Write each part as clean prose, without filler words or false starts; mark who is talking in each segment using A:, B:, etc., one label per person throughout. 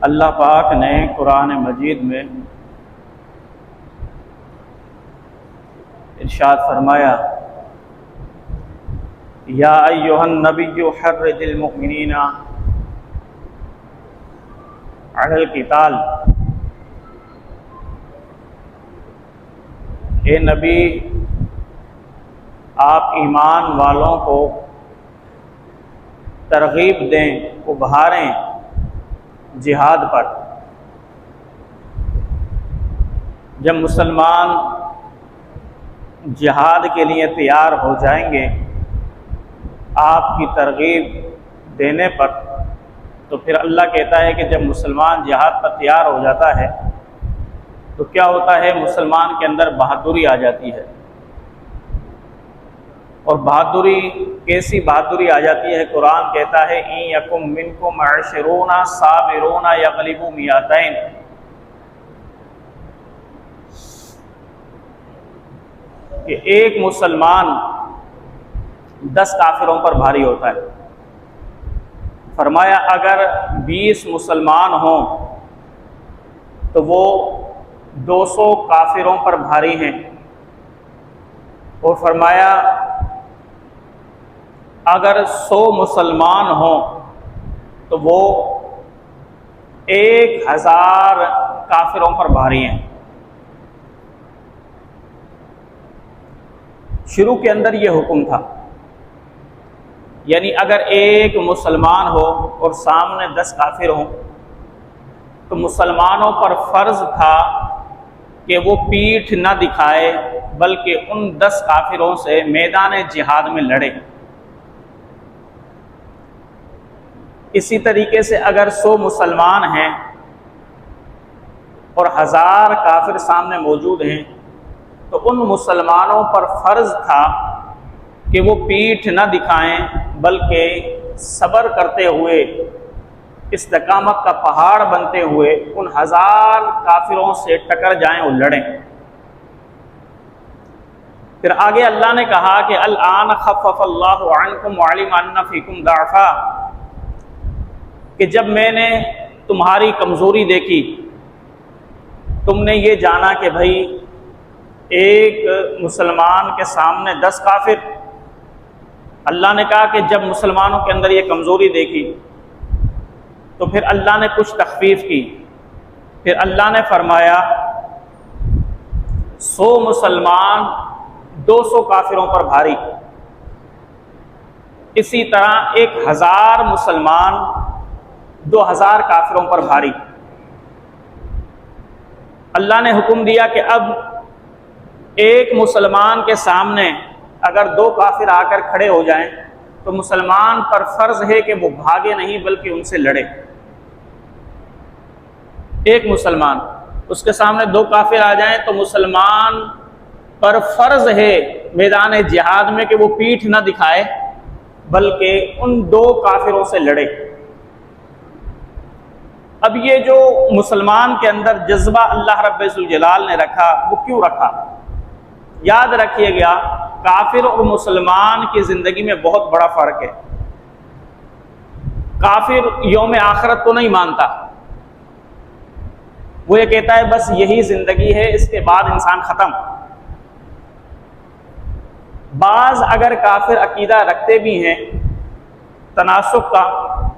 A: अल्लाह पाक ने कुरान मजीद में इरशाद फरमाया, या अय्युहन नबिय्यु हर्रिजिल मुमिनीना अलल क़िताल। ए नबी, आप ईमान वालों को तरगीब दें, उभारें जिहाद पर। जब मुसलमान जिहाद के लिए तैयार हो जाएंगे आपकी तरगीब देने पर, तो फिर अल्लाह कहता है कि जब मुसलमान जिहाद पर तैयार हो जाता है तो क्या होता है, मुसलमान के अंदर बहादुरी आ जाती है। और बहादुरी कैसी बहादुरी आ जाती है? कुरान कहता है, इन यकुम मिनकुम अशरूना साबिरूना यगलिबू मियातैन। कि एक मुसलमान 10 काफिरों पर भारी होता है। फरमाया अगर 20 मुसलमान हों तो वो 200 काफिरों पर भारी हैं। और फरमाया अगर 100 मुसलमान हों तो वो 1000 काफिरों पर भारी हैं। शुरू के अंदर ये हुक्म था, यानी अगर एक मुसलमान हो और सामने 10 काफिर हों तो मुसलमानों पर फर्ज था कि वो पीठ न दिखाए, बल्कि उन 10 काफिरों से मैदान जिहाद में लड़े। इसी तरीके से अगर 100 मुसलमान हैं और 1000 काफिर सामने मौजूद हैं तो उन मुसलमानों पर फर्ज था कि वो पीठ न दिखाएं, बल्कि सब्र करते हुए, इस्तिकामत का पहाड़ बनते हुए उन 1000 काफिरों से टकर जाएं और लड़ें। फिर आगे अल्लाह ने कहा कि अल आन खफ़फ़ल्लाहु अन्कुम व अलिम अन्ना फ़ीकुम ज़अफ़ा, कि जब मैंने तुम्हारी कमज़ोरी देखी, तुमने ये जाना कि भाई एक मुसलमान के सामने 10 काफिर। अल्लाह ने कहा कि जब मुसलमानों के अंदर ये कमज़ोरी देखी तो फिर अल्लाह ने कुछ तख़फ़ीफ़ की। फिर अल्लाह ने फरमाया 100 मुसलमान 200 काफिरों पर भारी। इसी तरह 1000 मुसलमान 2000 काफिरों पर भारी। अल्लाह ने हुक्म दिया कि अब एक मुसलमान के सामने अगर 2 काफिर आकर खड़े हो जाएं तो मुसलमान पर फर्ज है कि वो भागे नहीं, बल्कि उनसे लड़े। एक मुसलमान, उसके सामने 2 काफिर आ जाएं तो मुसलमान पर फर्ज है मैदान जिहाद में कि वो पीठ न दिखाए, बल्कि उन 2 काफिरों से लड़े। अब ये जो मुसलमान के अंदर जज्बा अल्लाह रब्बुल जलाल ने रखा, वो क्यों रखा? याद रखिएगा, काफिर और मुसलमान की जिंदगी में बहुत बड़ा फर्क है। काफिर यौम आखिरत को नहीं मानता, वो ये कहता है बस यही जिंदगी है, इसके बाद इंसान खत्म। बाज अगर काफिर अकीदा रखते भी हैं तनासुब का,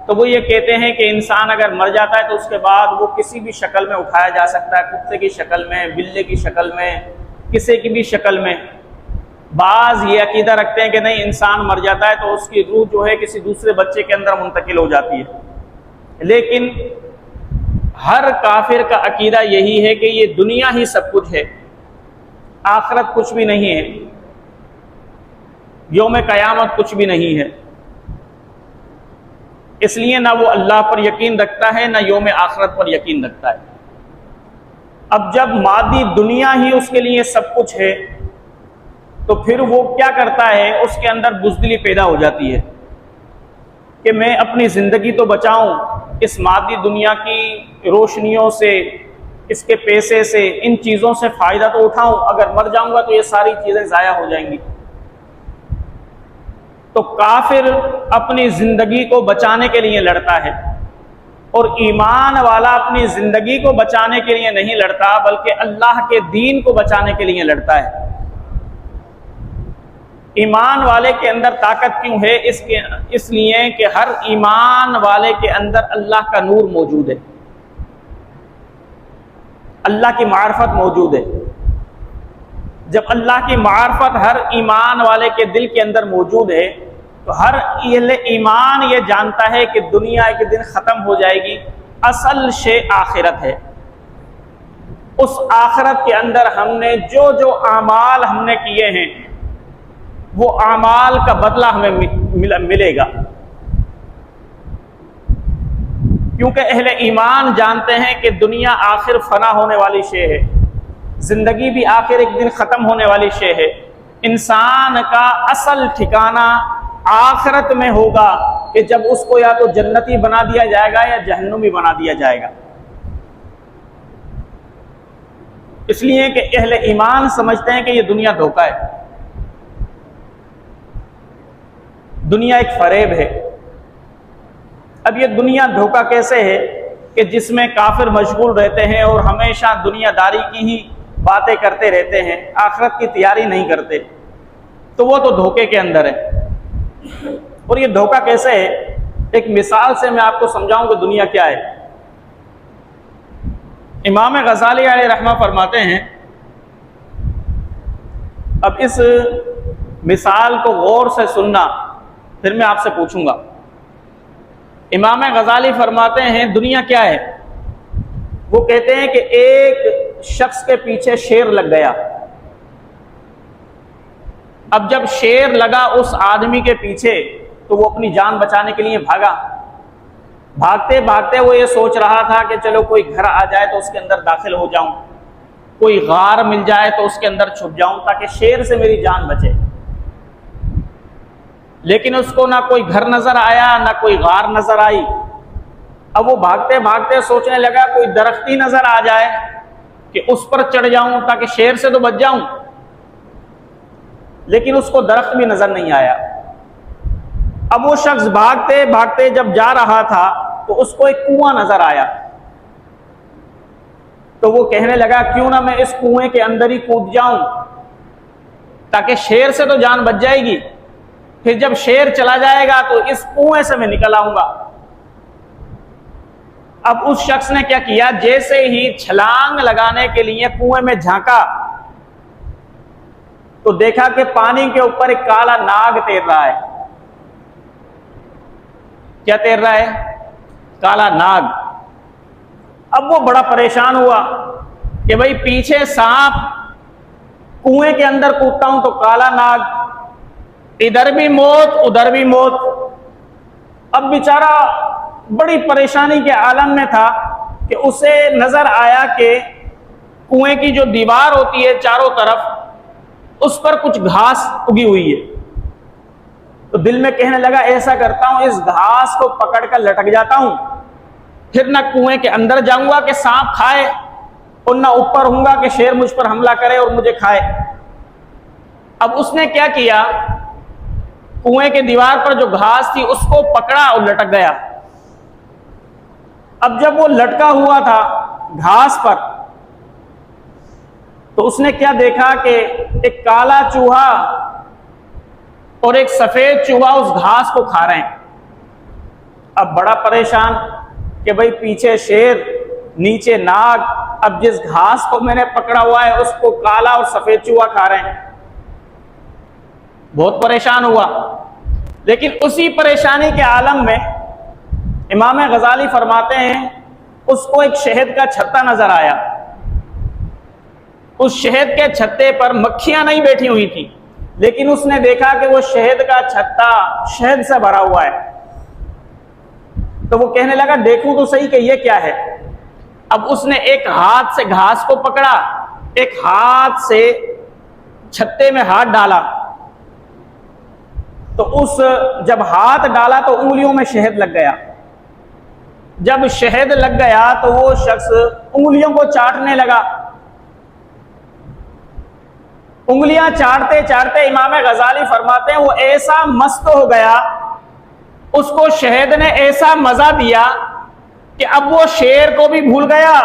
A: तो वो ये कहते हैं कि इंसान अगर मर जाता है तो उसके बाद वो किसी भी शक्ल में उठाया जा सकता है, कुत्ते की शक्ल में, बिल्ली की शक्ल में, किसी की भी शक्ल में। बाज ये अकीदा रखते हैं कि नहीं, इंसान मर जाता है तो उसकी रूह जो है किसी दूसरे बच्चे के अंदर मुंतकिल हो जाती है। लेकिन हर काफिर का अकीदा यही है कि ये दुनिया ही सब कुछ है, आखिरत कुछ भी नहीं है, यौम क़यामत कुछ भी नहीं है। इसलिए ना वो अल्लाह पर यकीन रखता है, ना यौम आखिरत पर यकीन रखता है। अब जब मादी दुनिया ही उसके लिए सब कुछ है तो फिर वो क्या करता है, उसके अंदर बुज़दिली पैदा हो जाती है कि मैं अपनी ज़िंदगी तो बचाऊं, इस मादी दुनिया की रोशनियों से, इसके पैसे से, इन चीज़ों से फ़ायदा तो उठाऊं, अगर मर जाऊंगा तो ये सारी चीज़ें ज़ाया हो जाएंगी। तो काफिर अपनी ज़िंदगी को बचाने के लिए लड़ता है, और ईमान वाला अपनी जिंदगी को बचाने के लिए नहीं लड़ता, बल्कि अल्लाह के दीन को बचाने के लिए लड़ता है। ईमान वाले के अंदर ताकत क्यों है? इसलिए कि हर ईमान वाले के अंदर अल्लाह का नूर मौजूद है, अल्लाह की मार्फत मौजूद है। जब अल्लाह की मार्फत हर ईमान वाले के दिल के अंदर मौजूद है तो हर ईमान ये जानता है कि दुनिया एक दिन ख़त्म हो जाएगी, असल शे आखिरत है। उस आखिरत के अंदर हमने जो जो आमाल हमने किए हैं वो आमाल का बदला हमें मिलेगा, क्योंकि अहले ईमान जानते हैं कि दुनिया आखिर फना होने वाली शे है, जिंदगी भी आखिर एक दिन ख़त्म होने वाली शे है। इंसान का असल ठिकाना आखिरत में होगा कि जब उसको या तो जन्नती बना दिया जाएगा या जहन्नुमी बना दिया जाएगा। इसलिए कि अहले ईमान समझते हैं कि ये दुनिया धोखा है, दुनिया एक फरेब है। अब ये दुनिया धोखा कैसे है कि जिसमें काफिर मशगूल रहते हैं और हमेशा दुनियादारी की ही बातें करते रहते हैं, आखिरत की तैयारी नहीं करते, तो वो तो धोखे के अंदर है। और ये धोखा कैसे है, एक मिसाल से मैं आपको समझाऊं कि दुनिया क्या है। इमाम गजाली अलैहि रहमा फरमाते हैं, अब इस मिसाल को गौर से सुनना, फिर मैं आपसे पूछूंगा। इमाम गजाली फरमाते हैं दुनिया क्या है। वो कहते हैं कि एक शख्स के पीछे शेर लग गया। अब जब शेर लगा उस आदमी के पीछे तो वो अपनी जान बचाने के लिए भागा। भागते भागते वो ये सोच रहा था कि चलो कोई घर आ जाए तो उसके अंदर दाखिल हो जाऊं, कोई गार मिल जाए तो उसके अंदर छुप जाऊं ताकि शेर से मेरी जान बचे। लेकिन उसको ना कोई घर नजर आया ना कोई गार नजर आई। अब वो भागते भागते सोचने लगा कोई दरख्ती नजर आ जाए कि उस पर चढ़ जाऊं ताकि शेर से तो बच जाऊं, लेकिन उसको दरख्त भी नजर नहीं आया। अब वो शख्स भागते भागते जब जा रहा था तो उसको एक कुआं नजर आया। तो वो कहने लगा क्यों ना मैं इस कुएं के अंदर ही कूद जाऊं ताकि शेर से तो जान बच जाएगी, फिर जब शेर चला जाएगा तो इस कुएं से मैं निकल आऊंगा। अब उस शख्स ने क्या किया, जैसे ही छलांग लगाने के लिए कुएं में झांका तो देखा कि पानी के ऊपर एक काला नाग तैर रहा है। क्या तैर रहा है? काला नाग। अब वो बड़ा परेशान हुआ कि भाई पीछे सांप, कुएं के अंदर कूदता हूं तो काला नाग, इधर भी मौत उधर भी मौत। अब बेचारा बड़ी परेशानी के आलम में था कि उसे नजर आया कि कुएं की जो दीवार होती है चारों तरफ, उस पर कुछ घास उगी हुई है। तो दिल में कहने लगा ऐसा करता हूं इस घास को पकड़कर लटक जाता हूं, फिर ना कुएं के अंदर जाऊंगा कि सांप खाए और ना ऊपर होऊंगा कि शेर मुझ पर हमला करे और मुझे खाए। अब उसने क्या किया, कुएं के दीवार पर जो घास थी उसको पकड़ा और लटक गया। अब जब वो लटका हुआ था घास पर तो उसने क्या देखा कि एक काला चूहा और एक सफेद चूहा उस घास को खा रहे हैं। अब बड़ा परेशान कि भाई पीछे शेर नीचे नाग, अब जिस घास को मैंने पकड़ा हुआ है उसको काला और सफेद चूहा खा रहे हैं। बहुत परेशान हुआ। लेकिन उसी परेशानी के आलम में इमाम गजाली फरमाते हैं उसको एक शहद का छत्ता नजर आया। उस शहद के छत्ते पर मक्खियां नहीं बैठी हुई थी, लेकिन उसने देखा कि वो शहद का छत्ता शहद से भरा हुआ है। तो वो कहने लगा देखूं तो सही कि ये क्या है। अब उसने एक हाथ से घास को पकड़ा, एक हाथ से छत्ते में हाथ डाला, तो उस जब हाथ डाला तो उंगलियों में शहद लग गया। जब शहद लग गया तो वो शख्स उंगलियों को चाटने लगा। उंगलियां चाटते चाटते इमाम गजाली फरमाते हैं वो ऐसा मस्त हो गया, उसको शहद ने ऐसा मजा दिया कि अब वो शेर को भी भूल गया,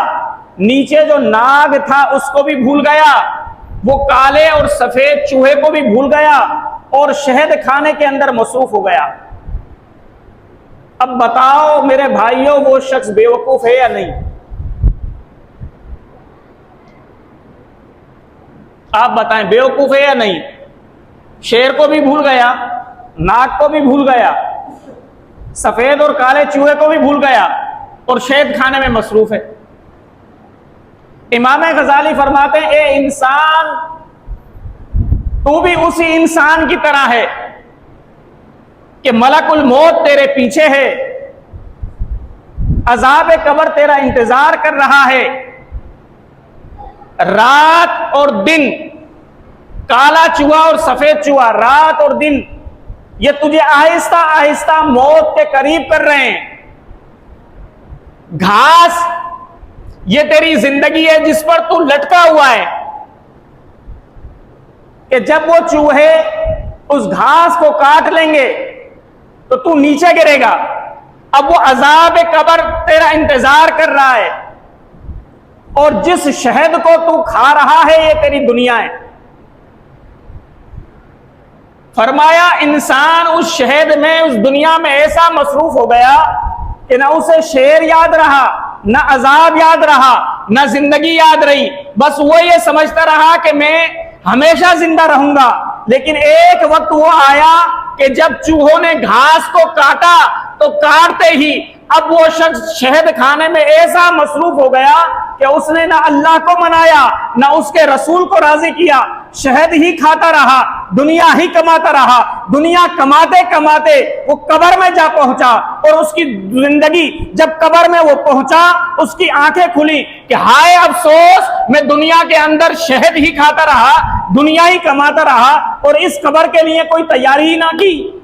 A: नीचे जो नाग था उसको भी भूल गया, वो काले और सफेद चूहे को भी भूल गया और शहद खाने के अंदर मसरूफ हो गया। अब बताओ मेरे भाइयों, वो शख्स बेवकूफ है या नहीं? आप बताएं, बेवकूफ है या नहीं? शेर को भी भूल गया, नाग को भी भूल गया, सफेद और काले चूहे को भी भूल गया और शहद खाने में मसरूफ है। इमाम गजाली फरमाते हैं, ए इंसान, तू भी उसी इंसान की तरह है कि मलकुल मौत तेरे पीछे है, अजाब कब्र तेरा इंतजार कर रहा है। रात और दिन, काला चूहा और सफेद चूहा, रात और दिन, ये तुझे आहिस्ता आहिस्ता मौत के करीब कर रहे हैं। घास, ये तेरी जिंदगी है जिस पर तू लटका हुआ है कि जब वो चूहे उस घास को काट लेंगे तो तू नीचे गिरेगा। अब वो अजाब कब्र तेरा इंतजार कर रहा है और जिस शहद को तू खा रहा है ये तेरी दुनिया है। फरमाया इंसान उस शहद में, उस दुनिया में ऐसा मसरूफ हो गया कि ना उसे शेर याद रहा, ना अजाब याद रहा, ना जिंदगी याद रही। बस वो ये समझता रहा कि मैं हमेशा जिंदा रहूंगा। लेकिन एक वक्त वो आया कि जब चूहों ने घास को काटा तो काटते ही अब वो शख्स शहद खाने में ऐसा मसरूफ हो गया कि उसने ना अल्लाह को मनाया, ना उसके रसूल को राजी किया, शहद ही खाता रहा, दुनिया ही कमाता रहा। दुनिया कमाते कमाते वो कब्र में जा पहुंचा और उसकी जिंदगी जब कब्र में वो पहुंचा, उसकी आंखें खुली कि हाय अफसोस, मैं दुनिया के अंदर शहद ही खाता रहा, दुनिया ही कमाता रहा और इस कब्र के लिए कोई तैयारी ही ना की।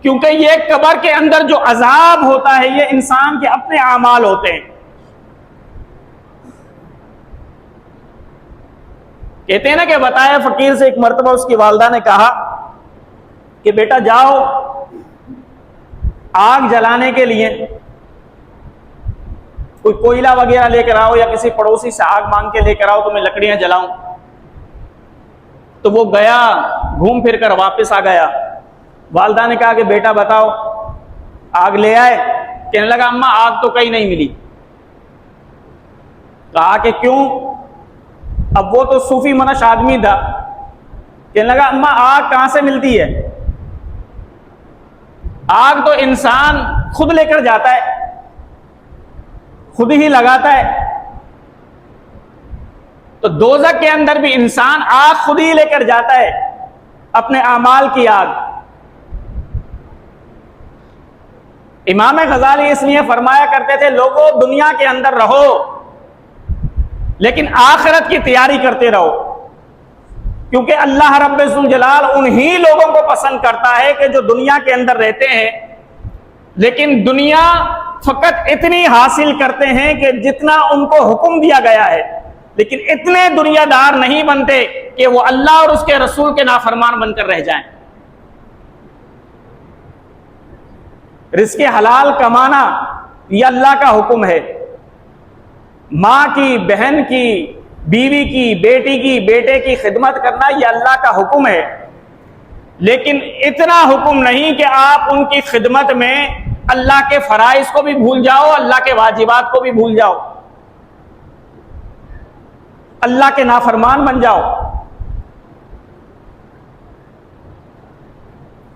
A: क्योंकि ये कब्र के अंदर जो अजाब होता है ये इंसान के अपने आमाल होते हैं। कहते हैं ना कि बताया फकीर से एक मर्तबा उसकी वालदा ने कहा कि बेटा जाओ आग जलाने के लिए कोई कोयला वगैरह लेकर आओ या किसी पड़ोसी से आग मांग के लेकर आओ तो मैं लकड़ियां जलाऊं। तो वो गया, घूम फिर कर वापस आ गया। वालदा ने कहा कि बेटा बताओ, आग ले आए? कहने लगा अम्मा आग तो कहीं नहीं मिली। कहा कि क्यों? अब वो तो सूफी मनश आदमी था। कहने लगा अम्मा आग कहां से मिलती है? आग तो इंसान खुद लेकर जाता है, खुद ही लगाता है। तो दोज़ख के अंदर भी इंसान आग खुद ही लेकर जाता है, अपने आमाल की आग। इमाम गजाली इसलिए फरमाया करते थे, लोगों दुनिया के अंदर रहो लेकिन आखिरत की तैयारी करते रहो, क्योंकि अल्लाह रब्बुल जलाल उन्हीं लोगों को पसंद करता है कि जो दुनिया के अंदर रहते हैं लेकिन दुनिया फकत इतनी हासिल करते हैं कि जितना उनको हुक्म दिया गया है, लेकिन इतने दुनियादार नहीं बनते कि वो अल्लाह और उसके रसूल के नाफरमान बनकर रह जाएं। रिज़्क़ हलाल कमाना ये अल्लाह का हुक्म है। माँ की, बहन की, बीवी की, बेटी की, बेटे की खिदमत करना ये अल्लाह का हुक्म है, लेकिन इतना हुक्म नहीं कि आप उनकी खिदमत में अल्लाह के फराइज को भी भूल जाओ, अल्लाह के वाजिबात को भी भूल जाओ, अल्लाह के नाफरमान बन जाओ।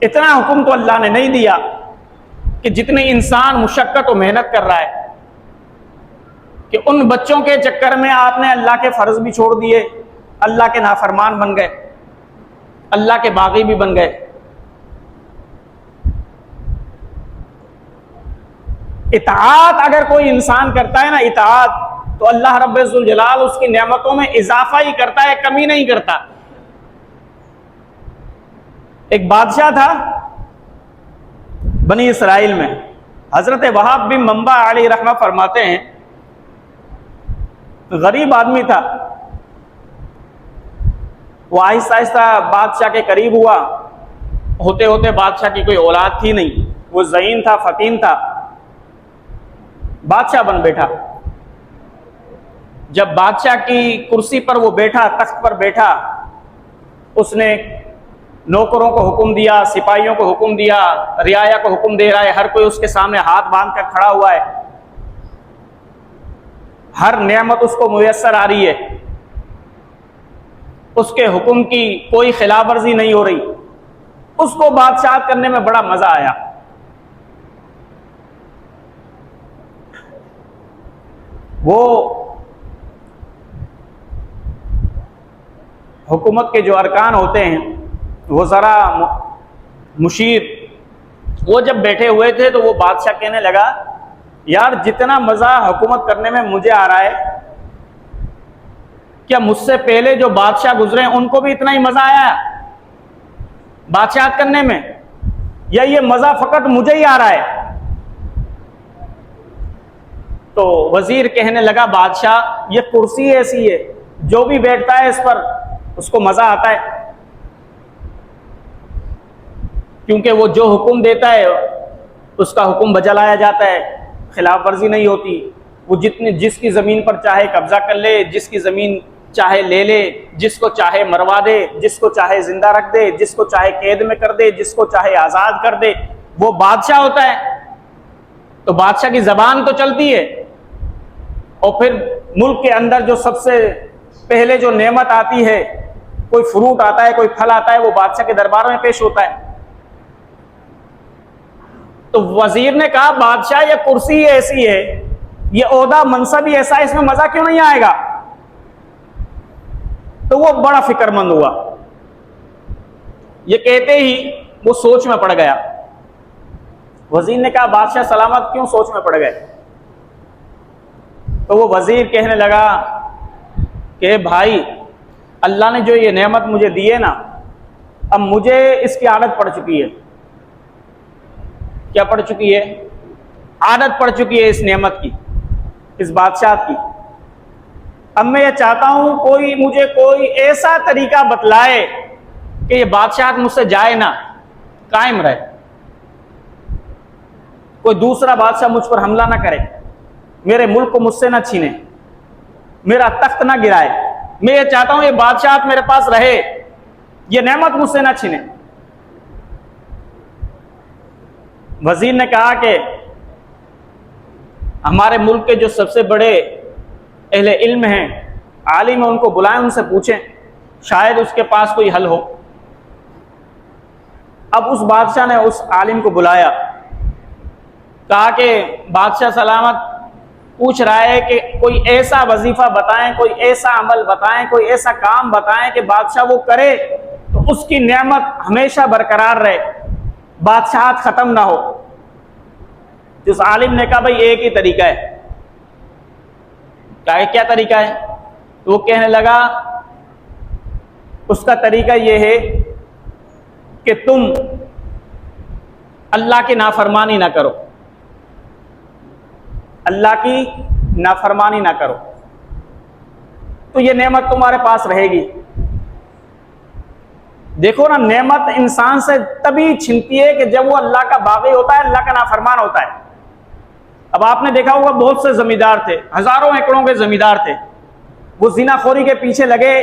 A: इतना हुक्म तो अल्लाह ने नहीं दिया कि जितने इंसान मुशक्कत और मेहनत कर रहा है, कि उन बच्चों के चक्कर में आपने अल्लाह के फर्ज भी छोड़ दिए, अल्लाह के नाफरमान बन गए, अल्लाह के बागी भी बन गए। इताअत अगर कोई इंसान करता है ना, इताअत, तो अल्लाह रब्बुल जलाल उसकी नेमतों में इजाफा ही करता है, कमी नहीं करता। एक बादशाह था बनी इसराइल में, हजरत वहाब बिन मंबा अलैहि रहमा फरमाते हैं, गरीब आदमी था, वो आहिस्ता आहिस्ता बादशाह के करीब हुआ, होते होते बादशाह की कोई औलाद थी नहीं, वो ज़ईन था, फकीर था, बादशाह बन बैठा। जब बादशाह की कुर्सी पर वो बैठा, तख्त पर बैठा, उसने नौकरों को हुक्म दिया, सिपाहियों को हुक्म दिया, रियाया को हुक्म दे रहा है, हर कोई उसके सामने हाथ बांध कर खड़ा हुआ है, हर नेमत उसको मुयस्सर आ रही है, उसके हुक्म की कोई खिलाफ वर्जी नहीं हो रही। उसको बादशाहत करने में बड़ा मजा आया। वो हुकूमत के जो अरकान होते हैं, वज़रा, मुशीर, वो जब बैठे हुए थे तो वो बादशाह कहने लगा, यार जितना मज़ा हुकूमत करने में मुझे आ रहा है, क्या मुझसे पहले जो बादशाह गुजरे उनको भी इतना ही मज़ा आया बादशाहत करने में, या ये मज़ा फ़कत मुझे ही आ रहा है? तो वज़ीर कहने लगा, बादशाह ये कुर्सी ऐसी है, जो भी बैठता है इस पर उसको मज़ा आता है, क्योंकि वो जो हुक्म देता है उसका हुक्म बजा लाया जाता है, खिलाफ वर्जी नहीं होती। वो जिसकी ज़मीन पर चाहे कब्जा कर ले, जिसकी ज़मीन चाहे ले ले, जिसको चाहे मरवा दे, जिसको चाहे जिंदा रख दे, जिसको चाहे कैद में कर दे, जिसको चाहे आज़ाद कर दे, वो बादशाह होता है। तो बादशाह की ज़बान तो चलती है, और फिर मुल्क के अंदर जो सबसे पहले जो नेमत आती है, कोई फ्रूट आता है, कोई फल आता है, वो बादशाह के दरबार में पेश होता है। तो वजीर ने कहा, बादशाह ये कुर्सी ऐसी है, ये ओहदा मनसब ही ऐसा है, इसमें मजा क्यों नहीं आएगा? तो वो बड़ा फिक्रमंद हुआ। ये कहते ही वो सोच में पड़ गया। वजीर ने कहा, बादशाह सलामत, क्यों सोच में पड़ गए? तो वो वजीर कहने लगा कि भाई, अल्लाह ने जो ये नेमत मुझे दी है ना, अब मुझे इसकी आदत पड़ चुकी है। क्या पड़ चुकी है? आदत पड़ चुकी है इस नेमत की, इस बादशाह की। अब मैं ये चाहता हूं कोई मुझे कोई ऐसा तरीका बतलाए कि ये बादशाह मुझसे जाए ना, कायम रहे, कोई दूसरा बादशाह मुझ पर हमला ना करे, मेरे मुल्क को मुझसे ना छीने, मेरा तख्त ना गिराए। मैं ये चाहता हूं ये बादशाह मेरे पास रहे, ये नेमत मुझसे ना छीने। वजीर ने कहा कि हमारे मुल्क के जो सबसे बड़े अहले इल्म हैं, आलिम हैं, उनको बुलाएं, उनसे पूछें, शायद उसके पास कोई हल हो। अब उस बादशाह ने उस आलिम को बुलाया, कहा कि बादशाह सलामत पूछ रहा है कि कोई ऐसा वजीफा बताएं, कोई ऐसा अमल बताएं, कोई ऐसा काम बताएं कि बादशाह वो करे तो उसकी नेमत हमेशा बरकरार रहे, बादशाहत खत्म ना हो। जिस आलिम ने कहा, भाई एक ही तरीका है। क्या तरीका है? तो वो कहने लगा, उसका तरीका यह है कि तुम अल्लाह की नाफरमानी ना करो, अल्लाह की नाफरमानी ना करो, तो ये नेमत तुम्हारे पास रहेगी। देखो ना, नेमत इंसान से तभी छिनती है कि जब वो अल्लाह का बागी होता है, अल्लाह का नाफरमान होता है। अब आपने देखा होगा, बहुत से जमींदार थे, हजारों एकड़ों के जमींदार थे, वो जिनाखोरी के पीछे लगे,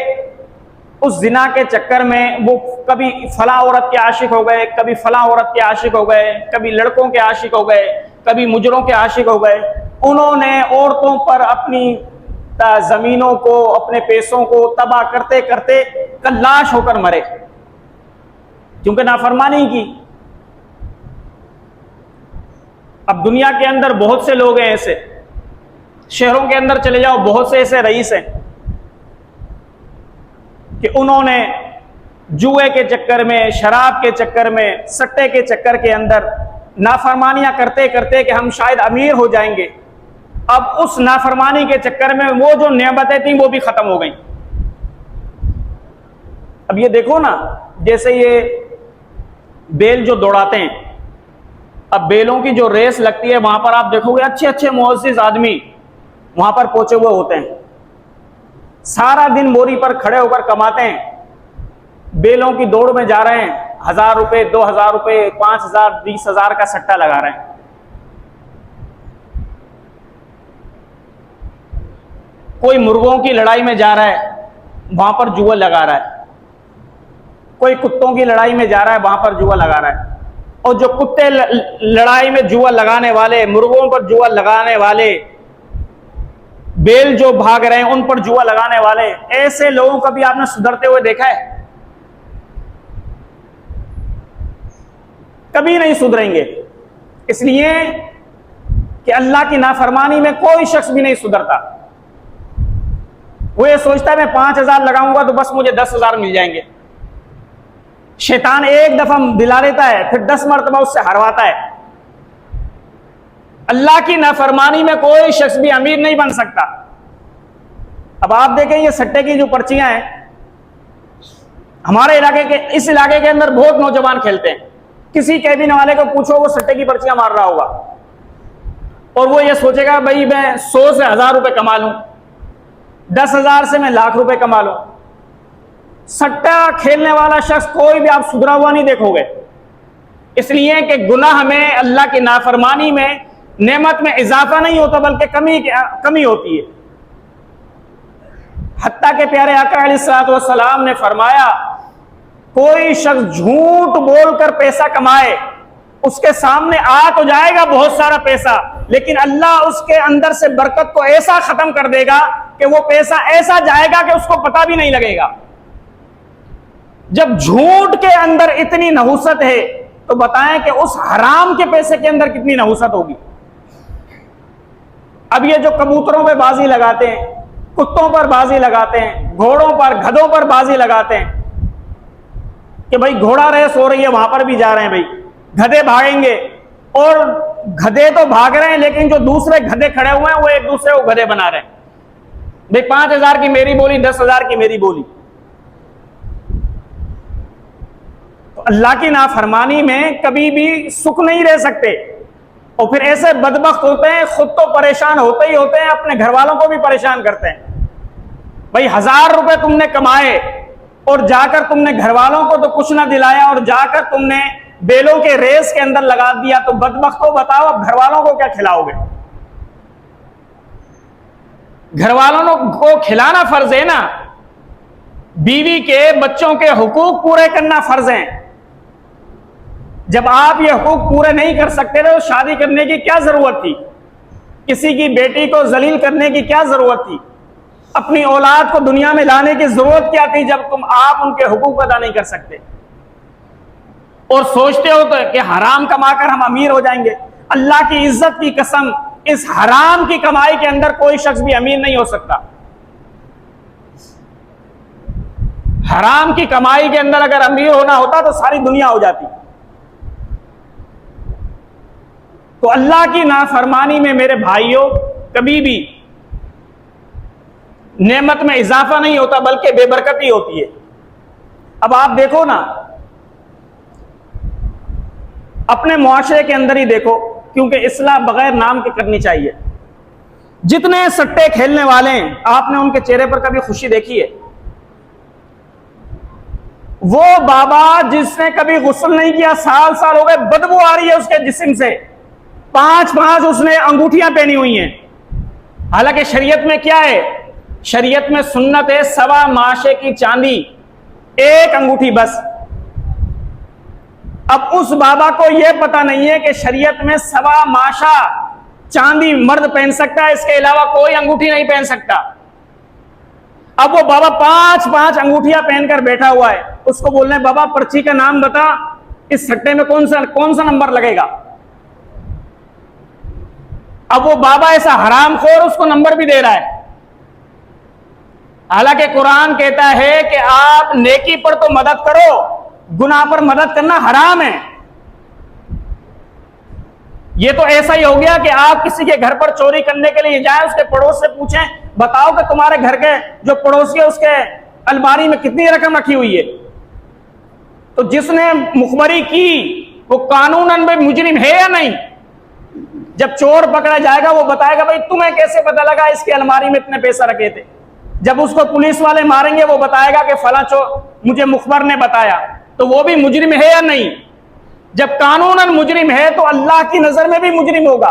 A: उस जिना के चक्कर में वो कभी फला औरत के आशिक हो गए, कभी फला औरत के आशिक हो गए, कभी लड़कों के आशिक हो गए, कभी मुजरों के आशिक हो गए। उन्होंने औरतों पर अपनी जमीनों को, अपने पैसों को तबाह करते करते कल्लाश होकर मरे, क्योंकि नाफरमानी की। अब दुनिया के अंदर बहुत से लोग हैं ऐसे, शहरों के अंदर चले जाओ, बहुत से ऐसे रईस हैं कि उन्होंने जुए के चक्कर में, शराब के चक्कर में, सट्टे के चक्कर के अंदर नाफरमानियां करते करते कि हम शायद अमीर हो जाएंगे, अब उस नाफरमानी के चक्कर में वो जो नेमतें थी वो भी खत्म हो गई। अब ये देखो ना, जैसे ये बेल जो दौड़ाते हैं, अब बेलों की जो रेस लगती है, वहां पर आप देखोगे अच्छे अच्छे मुअज़्ज़िज़ आदमी वहां पर पहुंचे हुए होते हैं, सारा दिन बोरी पर खड़े होकर कमाते हैं, बेलों की दौड़ में जा रहे हैं, 1000 रुपए, 2000 रुपए, 5000, 20,000 का सट्टा लगा रहे हैं। कोई मुर्गों की लड़ाई में जा रहा है, वहां पर जुआ लगा रहा है। कोई कुत्तों की लड़ाई में जा रहा है, वहां पर जुआ लगा रहा है। और जो कुत्ते लड़ाई में जुआ लगाने वाले, मुर्गों पर जुआ लगाने वाले, बेल जो भाग रहे हैं उन पर जुआ लगाने वाले, ऐसे लोगों को भी आपने सुधरते हुए देखा है? कभी नहीं सुधरेंगे। इसलिए कि अल्लाह की नाफरमानी में कोई शख्स भी नहीं सुधरता। वो ये सोचता है मैं 5,000 लगाऊंगा तो बस मुझे 10,000 मिल जाएंगे। शैतान एक दफा दिला देता है, फिर 10 मरतबा उससे हरवाता है। अल्लाह की नाफरमानी में कोई शख्स भी अमीर नहीं बन सकता। अब आप देखें ये सट्टे की जो पर्चियां हैं, हमारे इलाके के, इस इलाके के अंदर बहुत नौजवान खेलते हैं। किसी कैबिन वाले को पूछो, वो सट्टे की पर्चियां मार रहा होगा और वो ये सोचेगा भाई मैं 100 से 1000 रुपए कमा लूं, 10,000 से मैं लाख रुपए कमा लूं। सट्टा खेलने वाला शख्स कोई भी आप सुधरा हुआ नहीं देखोगे। इसलिए कि गुनाह में, अल्लाह की नाफरमानी में नेमत में इजाफा नहीं होता बल्कि कमी होती है। हत्ता के प्यारे आका अलैहिस्सलाम ने फरमाया, कोई शख्स झूठ बोलकर पैसा कमाए, उसके सामने आ तो जाएगा बहुत सारा पैसा, लेकिन अल्लाह उसके अंदर से बरकत को ऐसा खत्म कर देगा कि वो पैसा ऐसा जाएगा कि उसको पता भी नहीं लगेगा। जब झूठ के अंदर इतनी नहुसत है तो बताएं कि उस हराम के पैसे के अंदर कितनी नहुसत होगी। अब ये जो कबूतरों पे बाजी लगाते हैं, कुत्तों पर बाजी लगाते हैं, घोड़ों पर, गधों पर बाजी लगाते हैं कि भाई घोड़ा रेस हो रही है, वहां पर भी जा रहे हैं, भाई गधे भागेंगे, और गधे तो भाग रहे हैं लेकिन जो दूसरे गधे खड़े हुए हैं वो एक दूसरे को गधे बना रहे हैं। भाई 5,000 की मेरी बोली, 10,000 की मेरी बोली। तो अल्लाह की नाफरमानी में कभी भी सुख नहीं रह सकते। और फिर ऐसे बदबख्त होते हैं, खुद तो परेशान होते ही होते हैं, अपने घर वालों को भी परेशान करते हैं। भाई 1000 रुपए तुमने कमाए और जाकर तुमने घर वालों को तो कुछ ना दिलाया, और जाकर तुमने बेलों के रेस के अंदर लगा दिया, तो बदबख्त को बताओ अब घर वालों को क्या खिलाओगे? घर वालों को खिलाना फर्ज है ना। बीवी के, बच्चों के हुकूक पूरे करना फर्ज है। जब आप ये हुकूक पूरे नहीं कर सकते थे तो शादी करने की क्या जरूरत थी? किसी की बेटी को जलील करने की क्या जरूरत थी? अपनी औलाद को दुनिया में लाने की जरूरत क्या थी जब आप उनके हुकूक अदा नहीं कर सकते? और सोचते हो तो कि हराम कमाकर हम अमीर हो जाएंगे। अल्लाह की इज्जत की कसम, इस हराम की कमाई के अंदर कोई शख्स भी अमीर नहीं हो सकता। हराम की कमाई के अंदर अगर अमीर होना होता तो सारी दुनिया हो जाती। तो अल्लाह की नाफरमानी में मेरे भाइयों कभी भी नेमत में इजाफा नहीं होता बल्कि बेबरकती होती है। अब आप देखो ना, अपने मुआशरे के अंदर ही देखो, क्योंकि इस्लाह बगैर नाम के करनी चाहिए। जितने सट्टे खेलने वाले हैं, आपने उनके चेहरे पर कभी खुशी देखी है? वो बाबा जिसने कभी गुस्ल नहीं किया, साल साल हो गए, बदबू आ रही है उसके जिस्म से, 5-5 उसने अंगूठियां पहनी हुई हैं। हालांकि शरीयत में क्या है? शरीयत में सुन्नत है 1.25 माशे की चांदी, 1 अंगूठी बस। अब उस बाबा को यह पता नहीं है कि शरीयत में 1.25 माशा चांदी मर्द पहन सकता है, इसके अलावा कोई अंगूठी नहीं पहन सकता। अब वो बाबा 5-5 अंगूठियां पहनकर बैठा हुआ है, उसको बोल रहे हैं बाबा पर्ची का नाम बता, इस सट्टे में कौन सा नंबर लगेगा? अब वो बाबा ऐसा हरामखोर उसको नंबर भी दे रहा है। हालांकि कुरान कहता है कि आप नेकी पर तो मदद करो, गुनाह पर मदद करना हराम है। ये तो ऐसा ही हो गया कि आप किसी के घर पर चोरी करने के लिए जाए, उसके पड़ोस से पूछें, बताओ कि तुम्हारे घर के जो पड़ोसी है उसके अलमारी में कितनी रकम रखी हुई है। तो जिसने मुखबरी की वो कानूनन में मुजरिम है या नहीं? जब चोर पकड़ा जाएगा वो बताएगा भाई तुम्हें कैसे पता लगा इसकी अलमारी में इतने पैसा रखे थे। जब उसको पुलिस वाले मारेंगे वो बताएगा कि फला मुझे मुखबर ने बताया, तो वो भी मुजरिम है या नहीं? जब कानूनन मुजरिम है तो अल्लाह की नजर में भी मुजरिम होगा।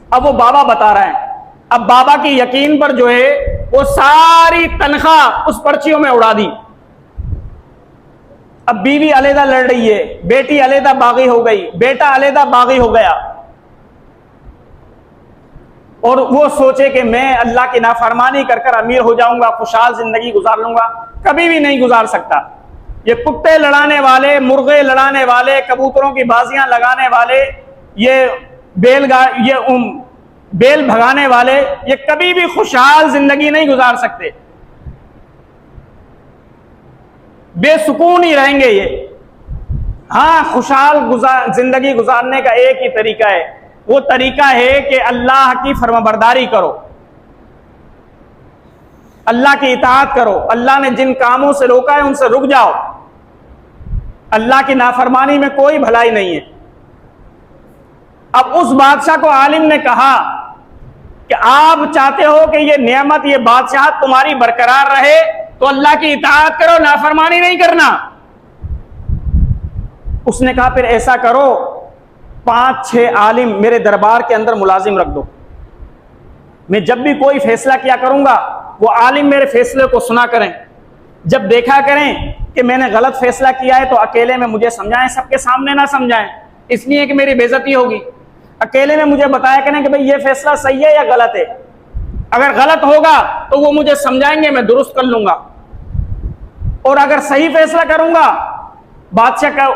A: अब वो बाबा बता रहा है, अब बाबा की यकीन पर जो है वो सारी तनख्वाह उस पर्चियों में उड़ा दी। अब बीवी अलहदा लड़ रही है, बेटी अलहदा बागी हो गई, बेटा अलहदा बागी हो गया, और वो सोचे कि मैं अल्लाह की नाफरमानी कर कर अमीर हो जाऊंगा, खुशहाल जिंदगी गुजार लूंगा। कभी भी नहीं गुजार सकता। ये कुत्ते लड़ाने वाले, मुर्गे लड़ाने वाले, कबूतरों की बाजियां लगाने वाले, ये बेल भगाने वाले, ये कभी भी खुशहाल जिंदगी नहीं गुजार सकते, बेसुकून ही रहेंगे ये। हाँ, खुशहाल जिंदगी गुजारने का एक ही तरीका है, वो तरीका है कि अल्लाह की फरमाबरदारी करो, अल्लाह की इताअत करो, अल्लाह ने जिन कामों से रोका है उनसे रुक जाओ। अल्लाह की नाफरमानी में कोई भलाई नहीं है। अब उस बादशाह को आलिम ने कहा कि आप चाहते हो कि ये नेमत, ये बादशाह तुम्हारी बरकरार रहे, तो अल्लाह की इताअत करो, नाफरमानी नहीं करना। उसने कहा फिर ऐसा करो, 5-6 आलिम मेरे दरबार के अंदर मुलाजिम रख दो, मैं जब भी कोई फैसला किया करूंगा वो आलिम मेरे फैसले को सुना करें, जब देखा करें कि मैंने गलत फैसला किया है तो अकेले में मुझे समझाएं, सबके सामने ना समझाएं, इसलिए कि मेरी बेइज्जती होगी। अकेले में मुझे बताया करें कि भाई ये फैसला सही है या गलत है। अगर गलत होगा तो वो मुझे समझाएंगे, मैं दुरुस्त कर लूंगा, और अगर सही फैसला करूंगा, बादशाह का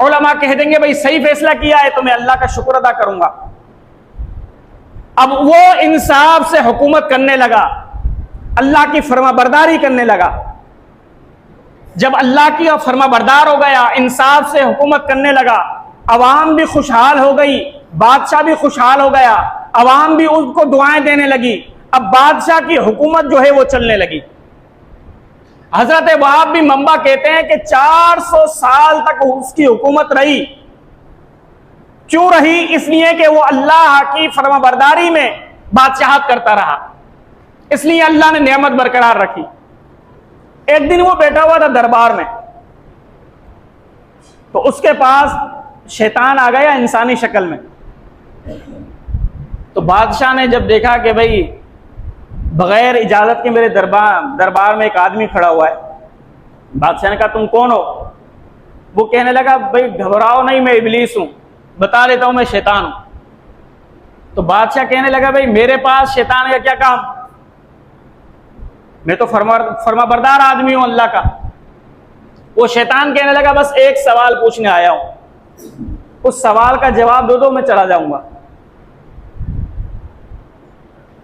A: उलमा कह देंगे भाई सही फैसला किया है, तो मैं अल्लाह का शुक्र अदा करूंगा। अब वो इंसाफ से हुकूमत करने लगा, अल्लाह की फरमाबरदारी करने लगा। जब अल्लाह की फरमाबरदार हो गया, इंसाफ से हुकूमत करने लगा, अवाम भी खुशहाल हो गई, बादशाह भी खुशहाल हो गया, अवाम भी उसको दुआएं देने लगी। अब बादशाह की हुकूमत जो है वो चलने लगी। हजरत वहाब भी मंबा कहते हैं कि 400 साल तक उसकी हुकूमत रही। क्यों रही? इसलिए कि वो अल्लाह की फरमाबरदारी में बादशाहत करता रहा, इसलिए अल्लाह ने नेमत बरकरार रखी। एक दिन वो बैठा हुआ था दरबार में, तो उसके पास शैतान आ गया इंसानी शक्ल में। तो बादशाह ने जब देखा कि भाई बगैर इजाजत के मेरे दरबार में एक आदमी खड़ा हुआ है, बादशाह ने कहा तुम कौन हो? वो कहने लगा भाई घबराओ नहीं, मैं इबलीस हूं, बता देता हूं मैं शैतान हूं। तो बादशाह कहने लगा भाई मेरे पास शैतान का क्या काम, मैं तो फरमाबरदार आदमी हूं अल्लाह का। वो शैतान कहने लगा बस एक सवाल पूछने आया हूं, उस सवाल का जवाब दो मैं चला जाऊंगा।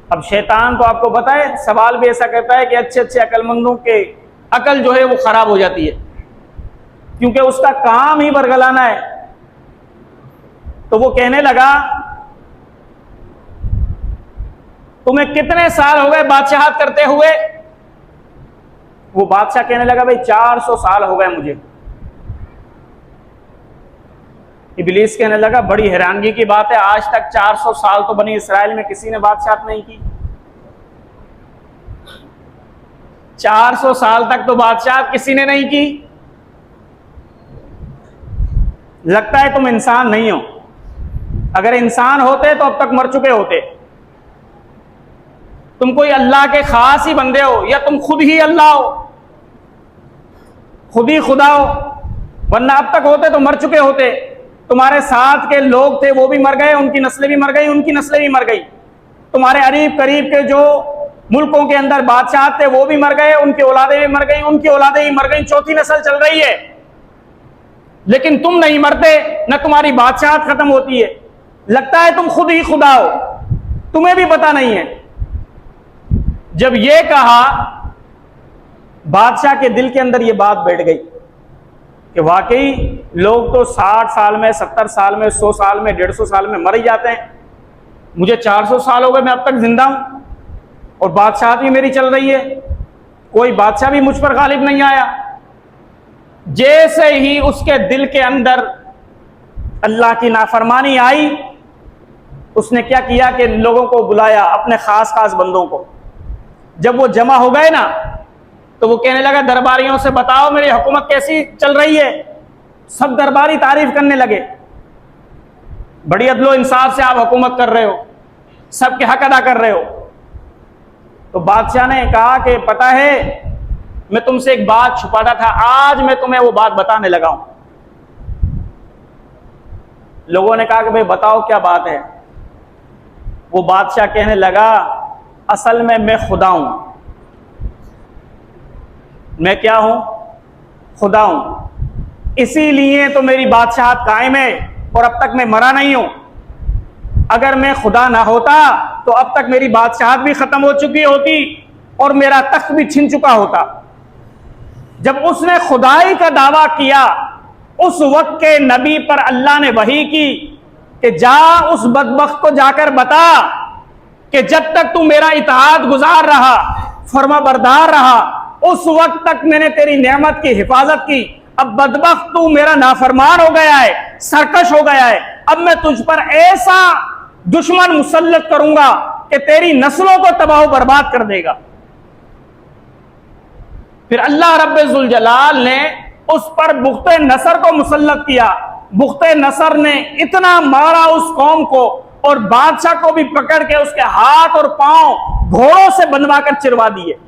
A: अब शैतान तो आपको पता है सवाल भी ऐसा करता है कि अच्छे अच्छे अक्लमंदों के अकल जो है वो खराब हो जाती है, क्योंकि उसका काम ही बरगलाना है। तो वो कहने लगा तुम्हें कितने साल हो गए बादशाहत करते हुए? वो बादशाह कहने लगा भाई 400 साल हो गए मुझे। इब्लीस कहने लगा बड़ी हैरानगी की बात है, आज तक 400 साल तो बनी इसराइल में किसी ने बादशाहत नहीं की। 400 साल तक तो बादशाहत किसी ने नहीं की। लगता है तुम इंसान नहीं हो, अगर इंसान होते तो अब तक मर चुके होते। तुम कोई अल्लाह के खास ही बंदे हो, या तुम खुद ही अल्लाह हो, खुद ही खुदा हो, वरना अब तक होते तो मर चुके होते। तुम्हारे साथ के लोग थे वो भी मर गए, उनकी नस्लें भी मर गई, उनकी नस्लें भी मर गई। तुम्हारे अरीब करीब के जो मुल्कों के अंदर बादशाह थे वो भी मर गए, उनकी औलादें भी मर गई, उनकी औलादें भी मर गई, चौथी नस्ल चल रही है। लेकिन तुम नहीं मरते, न तुम्हारी बादशाहत खत्म होती है। लगता है तुम खुद ही खुदा हो, तुम्हें भी पता नहीं है। जब ये कहा, बादशाह के दिल के अंदर ये बात बैठ गई कि वाकई लोग तो 60 साल में, 70 साल में, 100 साल में, 150 साल में मर ही जाते हैं। मुझे 400 साल हो गए, मैं अब तक जिंदा हूं और बादशाहत भी मेरी चल रही है, कोई बादशाह भी मुझ पर गालिब नहीं आया। जैसे ही उसके दिल के अंदर अल्लाह की नाफरमानी आई, उसने क्या किया कि लोगों को बुलाया, अपने खास खास बंदों को। जब वो जमा हो गए ना, तो वो कहने लगा दरबारियों से बताओ मेरी हुकूमत कैसी चल रही है। सब दरबारी तारीफ करने लगे, बड़ी अदलो इंसाफ से आप हुकूमत कर रहे हो, सबके हक अदा कर रहे हो। तो बादशाह ने कहा कि पता है मैं तुमसे एक बात छुपाता था, आज मैं तुम्हें वो बात बताने लगा हूं। लोगों ने कहा कि भाई बताओ क्या बात है। वो बादशाह कहने लगा असल में मैं खुदा हूं। मैं क्या हूं? खुदा हूं। इसीलिए तो मेरी बादशाहत कायम है और अब तक मैं मरा नहीं हूं। अगर मैं खुदा ना होता तो अब तक मेरी बादशाहत भी खत्म हो चुकी होती और मेरा तख्त भी छिन चुका होता। जब उसने खुदाई का दावा किया, उस वक्त के नबी पर अल्लाह ने वही की कि जा उस बदबख्त को जाकर बता कि जब तक तू मेरा इताअत गुजार रहा, फरमा बरदार रहा, उस वक्त तक मैंने तेरी नेमत की हिफाजत की। अब बदबख्त तू मेरा नाफरमान हो गया है, सरकश हो गया है। अब मैं तुझ पर ऐसा दुश्मन मुसल्लत करूंगा कि तेरी नस्लों को तबाह बर्बाद कर देगा। फिर अल्लाह रब्बुल जलाल ने उस पर बुख्ते नसर को मुसल्लत किया। बुख्ते नसर ने इतना मारा उस कौम को और बादशाह को भी पकड़ के उसके हाथ और पांव घोड़ों से बंधवा कर चिरवा दिए।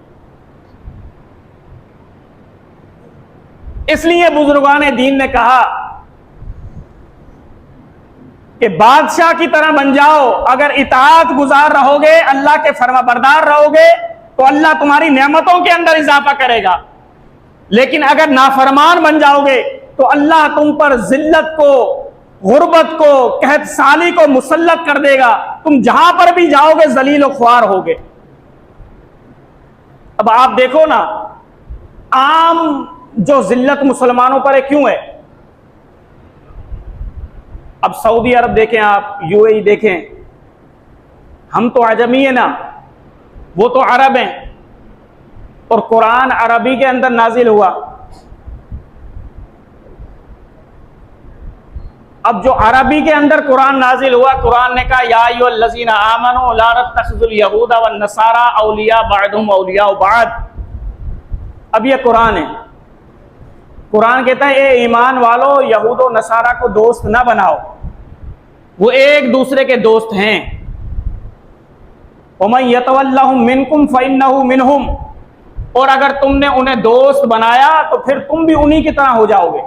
A: इसलिए बुजुर्गान दीन ने कहा कि बादशाह की तरह बन जाओ। अगर इताअत गुजार रहोगे, अल्लाह के फरमाबरदार रहोगे, तो अल्लाह तुम्हारी नेमतों के अंदर इजाफा करेगा। लेकिन अगर नाफरमान बन जाओगे तो अल्लाह तुम पर जिल्लत को, गुर्बत को, कहत साली को मुसल्लत कर देगा। तुम जहां पर भी जाओगे जलील और ख्वार होगे। अब आप देखो ना, आम जो जिल्लत मुसलमानों पर है क्यों है? अब सऊदी अरब देखें, आप यूएई देखें, हम तो अजमी है ना, वो तो अरब हैं और कुरान अरबी के अंदर नाजिल हुआ। अब जो अरबी के अंदर कुरान नाजिल हुआ, कुरान ने कहा या अय्युहल्लज़ीना आमनू ला तत्तखिज़ुल यहूदा वन नसारा औलिया बअदुहुम औलिया बाद। अब ये कुरान है। कुरान कहता है ए ईमान वालो, यहूद और नसारा को दोस्त ना बनाओ, वो एक दूसरे के दोस्त हैं। वमन यतवल्लहुम मिनकुम फइन्नहु मिनहुम, और अगर तुमने उन्हें दोस्त बनाया तो फिर तुम भी उन्हीं की तरह हो जाओगे।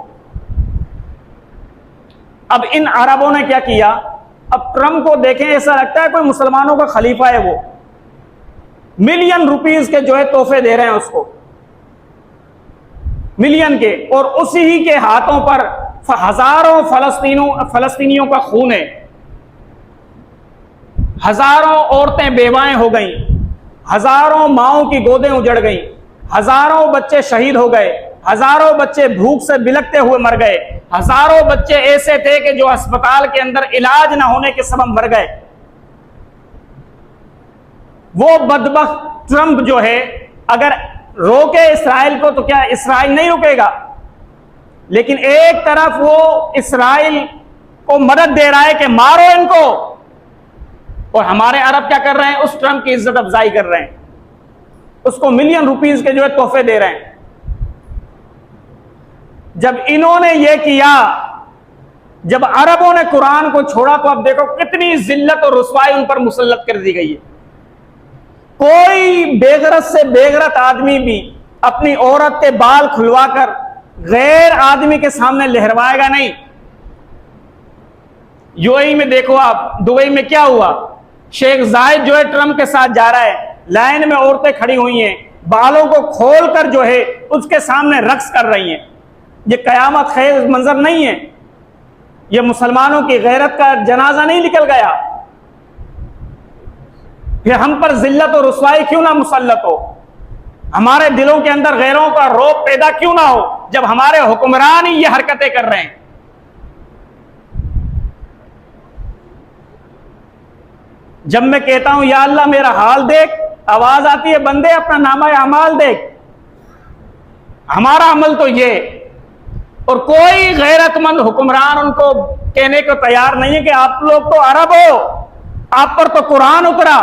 A: अब इन अरबों ने क्या किया? अब ट्रम्प को देखें, ऐसा लगता है कोई मुसलमानों का खलीफा है। वो मिलियन रुपीस के जो है तोहफे दे रहे हैं उसको, मिलियन के, और उसी ही के हाथों पर हजारों फलस्तीनियों का खून है। हजारों औरतें बेवाएं हो गई, हजारों माओं की गोदें उजड़ गई, हजारों बच्चे शहीद हो गए, हजारों बच्चे भूख से बिलखते हुए मर गए, हजारों बच्चे ऐसे थे कि जो अस्पताल के अंदर इलाज ना होने के सबब मर गए। वो बदबख्त ट्रंप जो है अगर रोके इसराइल को तो क्या इसराइल नहीं रुकेगा? लेकिन एक तरफ वो इसराइल को मदद दे रहा है कि मारो इनको, और हमारे अरब क्या कर रहे हैं? उस ट्रंप की इज्जत अफजाई कर रहे हैं, उसको मिलियन रुपीस के जो है तोहफे दे रहे हैं। जब इन्होंने ये किया, जब अरबों ने कुरान को छोड़ा, तो अब देखो कितनी जिल्लत और रुसवाई उन पर मुसल्लत कर दी गई है। कोई बेगरत से बेगरत आदमी भी अपनी औरत के बाल खुलवाकर गैर आदमी के सामने लहरवाएगा नहीं। यूएई में देखो आप, दुबई में क्या हुआ? शेख जायद जो है ट्रंप के साथ जा रहा है, लाइन में औरतें खड़ी हुई हैं, बालों को खोलकर जो है उसके सामने रक्स कर रही हैं। ये कयामत खेज मंजर नहीं है, ये मुसलमानों की गैरत का जनाजा नहीं निकल गया। फिर हम पर जिल्लत और रुसवाई क्यों ना मुसल्लत हो? हमारे दिलों के अंदर गैरों का रौब पैदा क्यों ना हो, जब हमारे हुक्मरान ही ये हरकतें कर रहे हैं? जब मैं कहता हूं या अल्लाह मेरा हाल देख, आवाज आती है बंदे अपना नामा अमाल देख। हमारा अमल तो ये, और कोई गैरतमंद हुक्मरान उनको कहने को तैयार नहीं है कि आप लोग तो अरब हो, आप पर तो कुरान उतरा,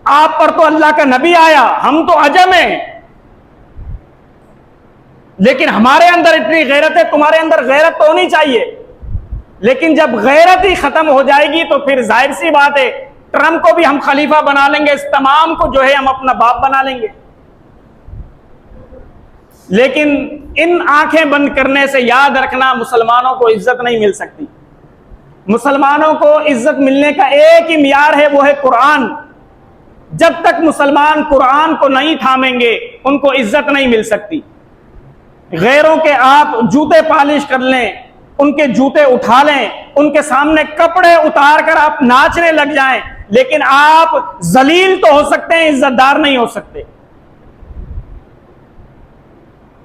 A: आप पर तो अल्लाह का नबी आया, हम तो अजम हैं, लेकिन हमारे अंदर इतनी गैरत है, तुम्हारे अंदर गैरत तो होनी चाहिए। लेकिन जब गैरत ही खत्म हो जाएगी तो फिर जाहिर सी बात है, ट्रम्प को भी हम खलीफा बना लेंगे, इस तमाम को जो है हम अपना बाप बना लेंगे। लेकिन इन आंखें बंद करने से याद रखना, मुसलमानों को इज्जत नहीं मिल सकती। मुसलमानों को इज्जत मिलने का एक ही मियार है, वो है कुरान। जब तक मुसलमान कुरान को नहीं थामेंगे, उनको इज्जत नहीं मिल सकती। गैरों के आप जूते पालिश कर लें, उनके जूते उठा लें, उनके सामने कपड़े उतार कर आप नाचने लग जाएं, लेकिन आप जलील तो हो सकते हैं, इज्जतदार नहीं हो सकते।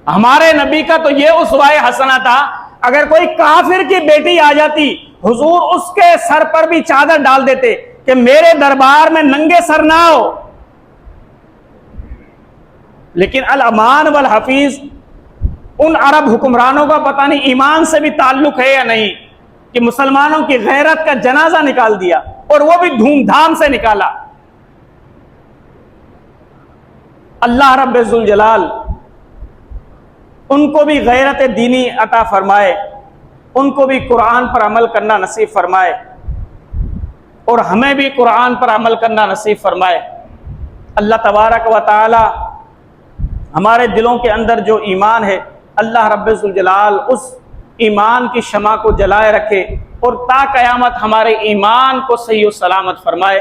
A: हमारे नबी का तो यह उसवाए हसना था, अगर कोई काफिर की बेटी आ जाती, हुजूर उसके सर पर भी चादर डाल देते कि मेरे दरबार में नंगे सर ना हो। लेकिन अल अमान वल हफीज, उन अरब हुक्मरानों का पता नहीं ईमान से भी ताल्लुक है या नहीं, कि मुसलमानों की गैरत का जनाजा निकाल दिया, और वो भी धूमधाम से निकाला। अल्लाह रब्बुल जलाल उनको भी गैरत दीनी अता फरमाए, उनको भी कुरान पर अमल करना नसीब फरमाए, और हमें भी कुरान पर अमल करना नसीब फरमाए। अल्लाह तबारक व तआला हमारे दिलों के अंदर जो ईमान है, अल्लाह रब्बुल जलाल उस ईमान की शमा को जलाए रखे, और ता क़यामत हमारे ईमान को सही और सलामत फरमाए।